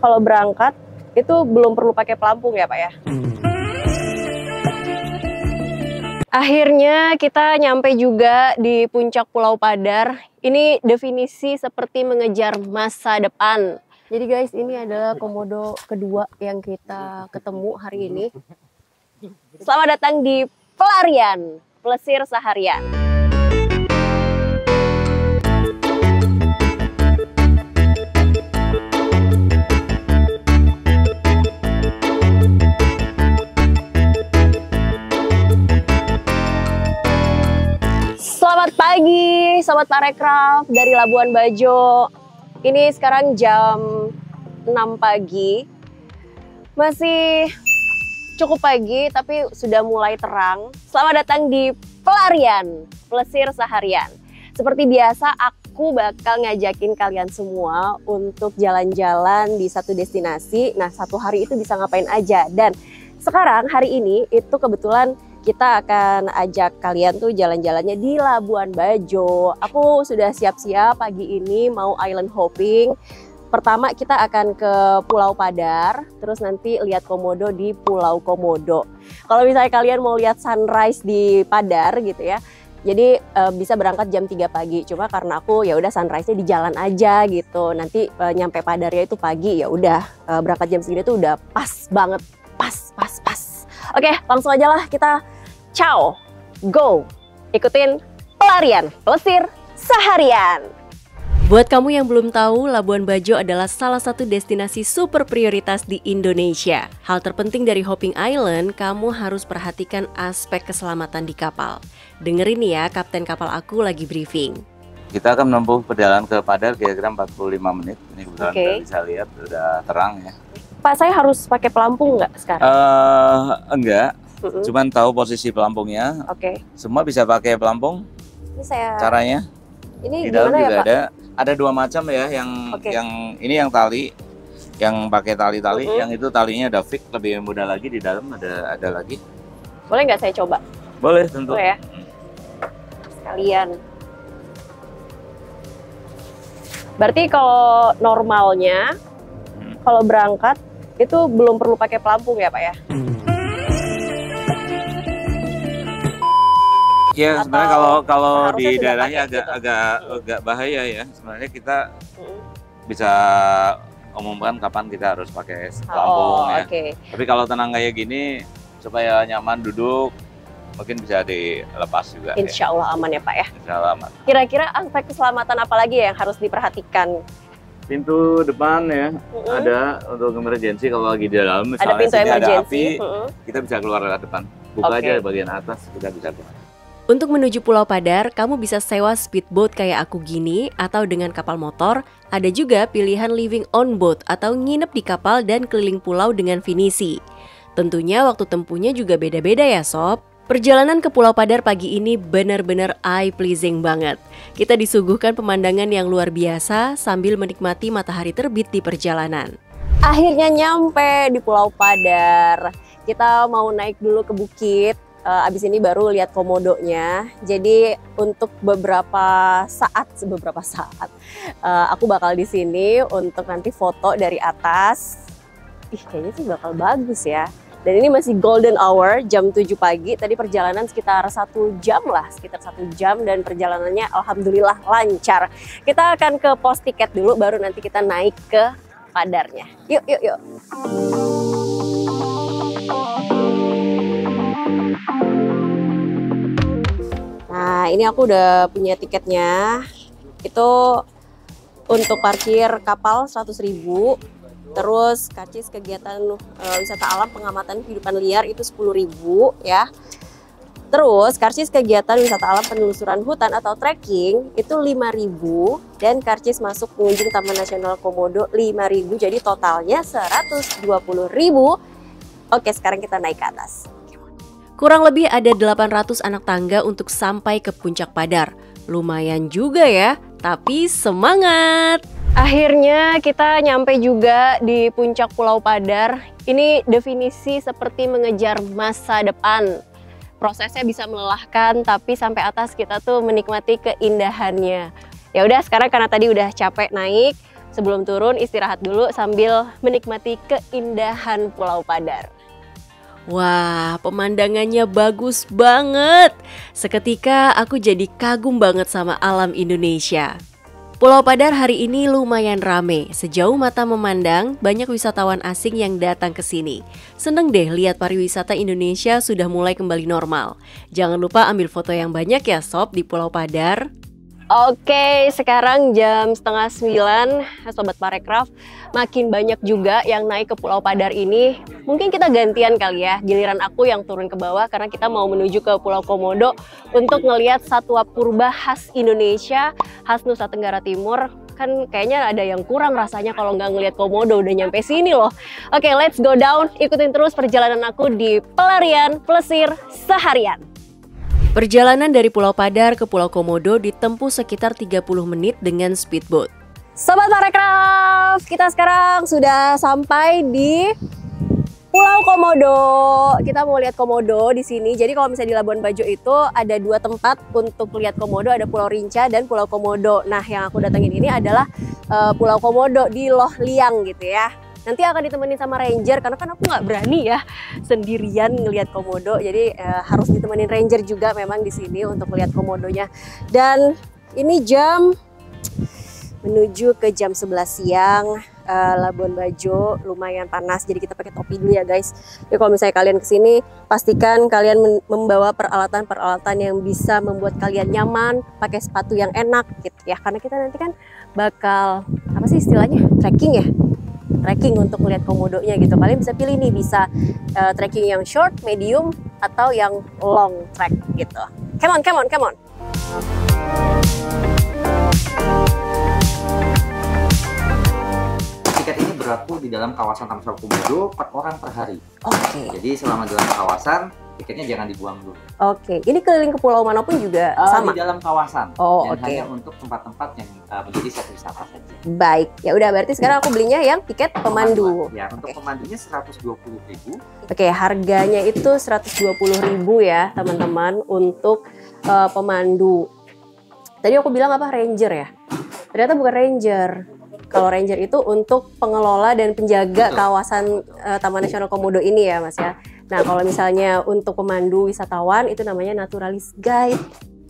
kalau berangkat itu belum perlu pakai pelampung ya Pak ya? Akhirnya kita nyampe juga di puncak Pulau Padar. Ini definisi seperti mengejar masa depan. Jadi guys, ini adalah komodo kedua yang kita ketemu hari ini. Selamat datang di pelarian, plesir seharian. Selamat pagi, Sobat Parekraf dari Labuan Bajo. Ini sekarang jam 6 pagi. Masih cukup pagi, tapi sudah mulai terang. Selamat datang di pelarian, plesir seharian. Seperti biasa, aku bakal ngajakin kalian semua untuk jalan-jalan di satu destinasi. Nah, satu hari itu bisa ngapain aja. Dan sekarang, hari ini, itu kebetulan kita akan ajak kalian tuh jalan-jalannya di Labuan Bajo. Aku sudah siap-siap pagi ini mau island hopping. Pertama kita akan ke Pulau Padar, terus nanti lihat komodo di Pulau Komodo. Kalau misalnya kalian mau lihat sunrise di Padar gitu ya, jadi bisa berangkat jam 3 pagi. Cuma karena aku ya udah sunrise-nya di jalan aja gitu. Nanti nyampe Padarnya itu pagi, ya udah berangkat jam segini tuh udah pas banget, pas. Oke, langsung aja lah kita ciao, go, ikutin pelarian, plesir seharian. Buat kamu yang belum tahu, Labuan Bajo adalah salah satu destinasi super prioritas di Indonesia. Hal terpenting dari Hopping Island, kamu harus perhatikan aspek keselamatan di kapal. Dengerin ya, kapten kapal aku lagi briefing. Kita akan menempuh perjalanan ke Padar kira-kira 45 menit. Ini kebetulan kita bisa lihat udah terang ya. Pak, saya harus pakai pelampung nggak sekarang? Enggak, cuman tahu posisi pelampungnya. Oke. Semua bisa pakai pelampung. Ini saya. Caranya? Ini di dalam gimana juga ya, Pak? Ada dua macam ya, yang ini yang tali, yang pakai tali-tali, yang itu talinya udah fix, lebih mudah lagi. Di dalam ada lagi. Boleh nggak saya coba? Boleh tentu. Boleh ya. Sekalian. Berarti kalau normalnya, kalau berangkat itu belum perlu pakai pelampung ya Pak ya? Ya sebenarnya kalau di daerahnya agak bahaya ya. Sebenarnya kita bisa umumkan kapan kita harus pakai pelampung ya. Tapi kalau tenang kayak gini supaya nyaman duduk, mungkin bisa dilepas juga. Insya Allah aman ya Pak ya? Insya Allah aman. Kira-kira aspek keselamatan apa lagi yang harus diperhatikan? Pintu depan ya, ada untuk emergency kalau lagi di dalam, misalnya ada pintu sini emergency. ada api, kita bisa keluar lewat depan. Buka aja bagian atas, kita bisa keluar. Untuk menuju Pulau Padar, kamu bisa sewa speedboat kayak aku gini, atau dengan kapal motor. Ada juga pilihan living on boat atau nginep di kapal dan keliling pulau dengan finisi. Tentunya waktu tempuhnya juga beda-beda ya sob. Perjalanan ke Pulau Padar pagi ini benar-benar eye-pleasing banget. Kita disuguhkan pemandangan yang luar biasa sambil menikmati matahari terbit di perjalanan. Akhirnya nyampe di Pulau Padar. Kita mau naik dulu ke bukit, abis ini baru lihat komodonya. Jadi untuk beberapa saat aku bakal di sini untuk nanti foto dari atas. Kayaknya sih bakal bagus ya. Dan ini masih golden hour, jam 7 pagi. Tadi perjalanan sekitar 1 jam lah, dan perjalanannya alhamdulillah lancar. Kita akan ke pos tiket dulu, baru nanti kita naik ke Padarnya. Yuk. Nah, ini aku udah punya tiketnya. Itu untuk parkir kapal 100.000. Terus karcis kegiatan wisata alam pengamatan kehidupan liar itu 10.000 ya. Terus karcis kegiatan wisata alam penelusuran hutan atau trekking itu 5.000 dan karcis masuk pengunjung Taman Nasional Komodo 5.000. Jadi totalnya 120.000. Oke, sekarang kita naik ke atas. Kurang lebih ada 800 anak tangga untuk sampai ke puncak Padar. Lumayan juga ya, tapi semangat! Akhirnya kita nyampe juga di puncak Pulau Padar. Ini definisi seperti mengejar masa depan. Prosesnya bisa melelahkan, tapi sampai atas kita tuh menikmati keindahannya. Ya udah, sekarang karena tadi udah capek naik, Sebelum turun istirahat dulu sambil menikmati keindahan Pulau Padar. Wah, pemandangannya bagus banget. Seketika aku jadi kagum banget sama alam Indonesia. Pulau Padar hari ini lumayan rame. Sejauh mata memandang, banyak wisatawan asing yang datang ke sini. Seneng deh lihat pariwisata Indonesia sudah mulai kembali normal. Jangan lupa ambil foto yang banyak ya sob di Pulau Padar. Oke, sekarang jam 8:30, Sobat Parekraf. Makin banyak juga yang naik ke Pulau Padar ini. Mungkin kita gantian kali ya, giliran aku yang turun ke bawah karena kita mau menuju ke Pulau Komodo untuk ngelihat satwa purba khas Indonesia, khas Nusa Tenggara Timur. Kan kayaknya ada yang kurang rasanya kalau nggak ngelihat Komodo, udah nyampe sini loh. Oke, let's go down. Ikutin terus perjalanan aku di Pelarian Plesir Seharian. Perjalanan dari Pulau Padar ke Pulau Komodo ditempuh sekitar 30 menit dengan speedboat. Sobat Parekraf, kita sekarang sudah sampai di Pulau Komodo. Kita mau lihat Komodo di sini. Jadi kalau misalnya di Labuan Bajo itu ada dua tempat untuk lihat Komodo, ada Pulau Rinca dan Pulau Komodo. Nah, yang aku datengin ini adalah Pulau Komodo di Loh Liang gitu ya. Nanti akan ditemenin sama ranger karena kan aku nggak berani ya sendirian ngelihat komodo. Jadi harus ditemenin ranger juga memang di sini untuk melihat komodonya. Dan ini jam menuju ke jam 11 siang. Labuan Bajo lumayan panas, jadi kita pakai topi dulu ya guys. Jadi kalau misalnya kalian kesini, pastikan kalian membawa peralatan-peralatan yang bisa membuat kalian nyaman, pakai sepatu yang enak gitu ya. Karena kita nanti kan bakal apa sih istilahnya, trekking ya. Trekking untuk melihat komodonya gitu. Kalian bisa pilih nih, bisa trekking yang short, medium, atau yang long trek gitu. Come on, come on, come on. Tiket ini berlaku di dalam kawasan Taman Nasional Komodo 4 orang per hari. Oke. Jadi selama dalam kawasan, tiketnya jangan dibuang dulu. Oke. Ini keliling ke pulau manapun juga sama? Di dalam kawasan. Oh, dan oke. hanya untuk tempat-tempat yang menjadi set wisata saja. Baik. Ya udah, berarti sekarang aku belinya yang tiket pemandu. Ya, untuk pemandunya 120.000. Oke, harganya itu 120.000 ya, teman-teman, untuk pemandu. Tadi aku bilang apa? Ranger ya? Ternyata bukan ranger. Kalau ranger itu untuk pengelola dan penjaga kawasan Taman Nasional Komodo ini ya Mas ya. Nah kalau misalnya untuk pemandu wisatawan itu namanya naturalis guide.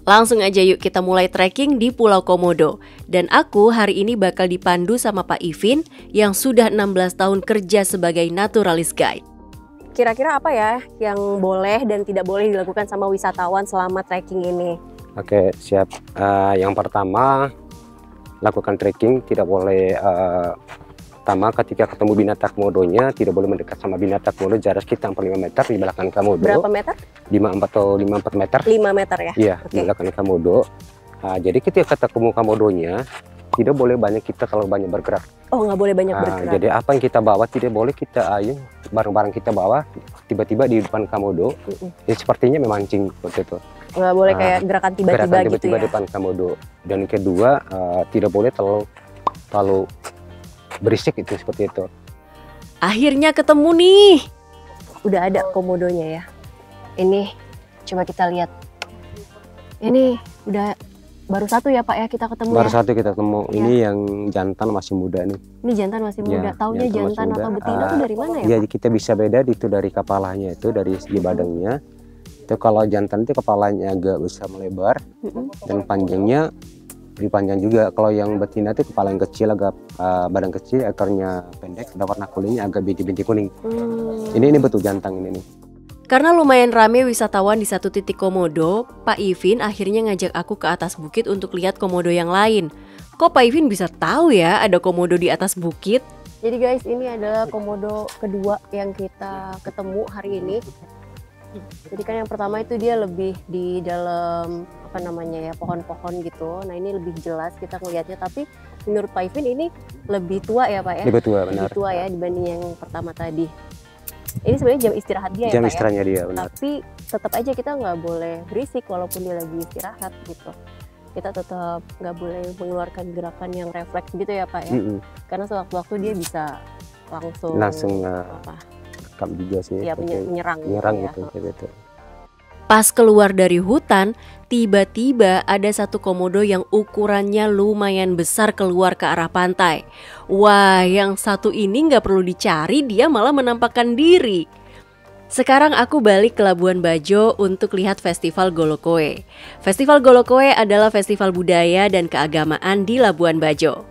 Langsung aja yuk kita mulai trekking di Pulau Komodo. Dan aku hari ini bakal dipandu sama Pak Ivin yang sudah 16 tahun kerja sebagai naturalis guide. Kira-kira apa ya yang boleh dan tidak boleh dilakukan sama wisatawan selama trekking ini? Oke, siap. Yang pertama, lakukan trekking tidak boleh pertama ketika ketemu binatang komodonya tidak boleh mendekat sama binatang komodo, jarak sekitar 5 meter di belakang komodo. Berapa meter? 5 atau 54 meter. 5 meter ya? Iya, di belakang komodo. Jadi ketika ketemu komodonya tidak boleh banyak kita kalau banyak bergerak. Oh, nggak boleh banyak bergerak. Jadi apa yang kita bawa tidak boleh kita barang-barang kita bawa tiba-tiba di depan komodo. Ya sepertinya memancing seperti itu. Nggak boleh kayak gerakan tiba-tiba gitu ya? Di depan komodo. Dan kedua, tidak boleh terlalu berisik itu seperti itu. Akhirnya ketemu nih. Udah ada komodonya ya. Ini coba kita lihat. Ini udah baru satu ya Pak ya kita ketemu. Baru ya? satu kita ketemu. Ya. Ini yang jantan masih muda nih. Ini jantan masih muda. Ya, Taunya jantan atau betina tuh dari mana ya? Jadi kita bisa beda itu dari kepalanya itu, dari segi badannya. Itu kalau jantan itu kepalanya agak besar melebar dan panjangnya lebih panjang juga. Kalau yang betina itu kepala yang kecil, agak badan kecil, ekornya pendek, ada warna kulitnya agak bintik-bintik kuning. Ini betul jantan ini nih. Karena lumayan rame wisatawan di satu titik komodo, Pak Ivin akhirnya ngajak aku ke atas bukit untuk lihat komodo yang lain. Kok Pak Ivin bisa tahu ya ada komodo di atas bukit? Jadi guys, ini adalah komodo kedua yang kita ketemu hari ini. Jadi kan yang pertama itu dia lebih di dalam apa namanya ya, pohon-pohon gitu. Nah ini lebih jelas kita ngelihatnya, tapi menurut Pak Ivin ini lebih tua ya Pak ya? Lebih tua, benar. Lebih tua ya dibanding yang pertama tadi. Ini sebenarnya jam istirahat dia jam ya Pak istirahatnya ya? dia, benar. Tapi tetap aja kita nggak boleh berisik walaupun dia lagi istirahat gitu. Kita tetap nggak boleh mengeluarkan gerakan yang refleks gitu ya Pak ya? Karena sewaktu-waktu dia bisa langsung rekam juga sih. ya, menyerang Menyerang ya. gitu. Pas keluar dari hutan, tiba-tiba ada satu komodo yang ukurannya lumayan besar keluar ke arah pantai. Wah, yang satu ini nggak perlu dicari, dia malah menampakkan diri. Sekarang aku balik ke Labuan Bajo untuk lihat Festival Golokoe. Festival Golokoe adalah festival budaya dan keagamaan di Labuan Bajo.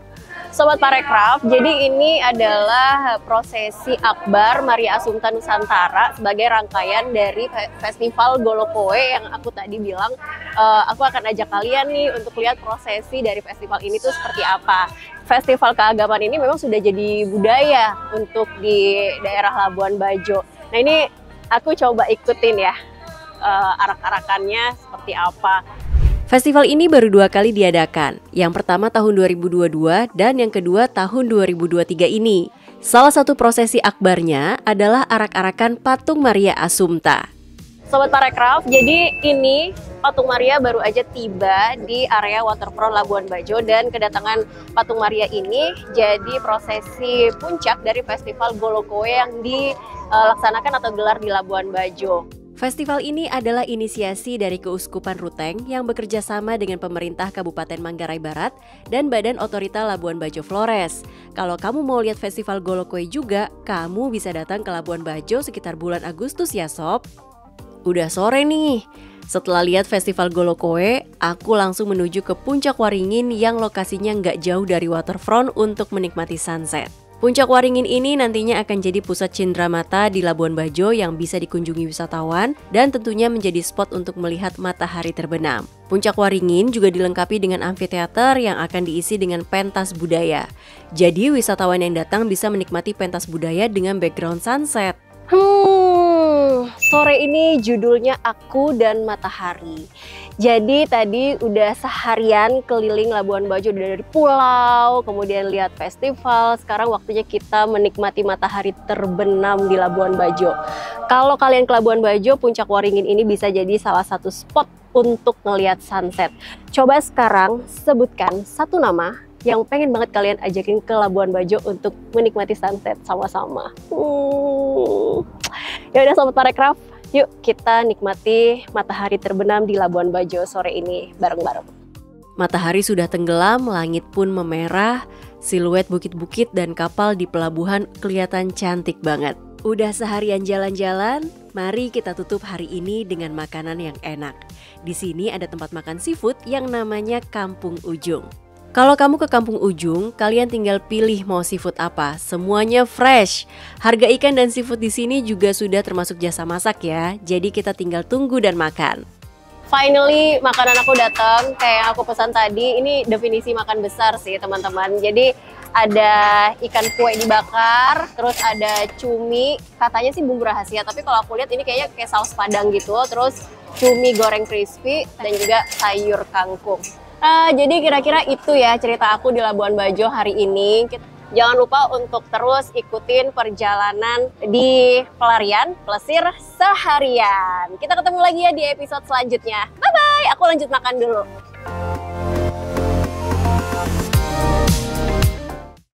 Sobat Parekraf, jadi ini adalah prosesi akbar Maria Assumpta Nusantara sebagai rangkaian dari Festival Golokoe yang aku tadi bilang aku akan ajak kalian nih untuk lihat prosesi dari festival ini tuh seperti apa. Festival keagamaan ini memang sudah jadi budaya untuk di daerah Labuan Bajo. Nah ini aku coba ikutin ya arak-arakannya seperti apa. Festival ini baru 2 kali diadakan, yang pertama tahun 2022 dan yang kedua tahun 2023 ini. Salah satu prosesi akbarnya adalah arak-arakan patung Maria Assumpta. Sobat Parekraf, jadi ini patung Maria baru aja tiba di area waterfront Labuan Bajo dan kedatangan patung Maria ini jadi prosesi puncak dari Festival Golokoe yang dilaksanakan atau gelar di Labuan Bajo. Festival ini adalah inisiasi dari Keuskupan Ruteng yang bekerja sama dengan pemerintah Kabupaten Manggarai Barat dan Badan Otorita Labuan Bajo Flores. Kalau kamu mau lihat Festival Golokoe juga, kamu bisa datang ke Labuan Bajo sekitar bulan Agustus ya sob. Udah sore nih. Setelah lihat Festival Golokoe, aku langsung menuju ke Puncak Waringin yang lokasinya nggak jauh dari waterfront untuk menikmati sunset. Puncak Waringin ini nantinya akan jadi pusat cenderamata di Labuan Bajo yang bisa dikunjungi wisatawan dan tentunya menjadi spot untuk melihat matahari terbenam. Puncak Waringin juga dilengkapi dengan amfiteater yang akan diisi dengan pentas budaya. Jadi wisatawan yang datang bisa menikmati pentas budaya dengan background sunset. Sore ini judulnya Aku dan Matahari. Jadi tadi udah seharian keliling Labuan Bajo dari pulau, kemudian lihat festival. Sekarang waktunya kita menikmati matahari terbenam di Labuan Bajo. Kalau kalian ke Labuan Bajo, Puncak Waringin ini bisa jadi salah satu spot untuk ngelihat sunset. Coba sekarang sebutkan satu nama yang pengen banget kalian ajakin ke Labuan Bajo untuk menikmati sunset sama-sama. Ya udah Sobat Parekraf, yuk kita nikmati matahari terbenam di Labuan Bajo sore ini bareng-bareng. Matahari sudah tenggelam, langit pun memerah, siluet bukit-bukit dan kapal di pelabuhan kelihatan cantik banget. Udah seharian jalan-jalan, mari kita tutup hari ini dengan makanan yang enak. Di sini ada tempat makan seafood yang namanya Kampung Ujung. Kalau kamu ke Kampung Ujung, kalian tinggal pilih mau seafood apa. Semuanya fresh. Harga ikan dan seafood di sini juga sudah termasuk jasa masak ya. Jadi kita tinggal tunggu dan makan. Finally, makanan aku datang. Kayak yang aku pesan tadi, ini definisi makan besar sih teman-teman. Jadi ada ikan kue dibakar, terus ada cumi. Katanya sih bumbu rahasia, tapi kalau aku lihat ini kayaknya kayak saus padang gitu. Terus cumi goreng crispy dan juga sayur kangkung. Jadi kira-kira itu ya cerita aku di Labuan Bajo hari ini. Jangan lupa untuk terus ikutin perjalanan di pelarian Plesir Seharian. Kita ketemu lagi ya di episode selanjutnya. Bye-bye, aku lanjut makan dulu.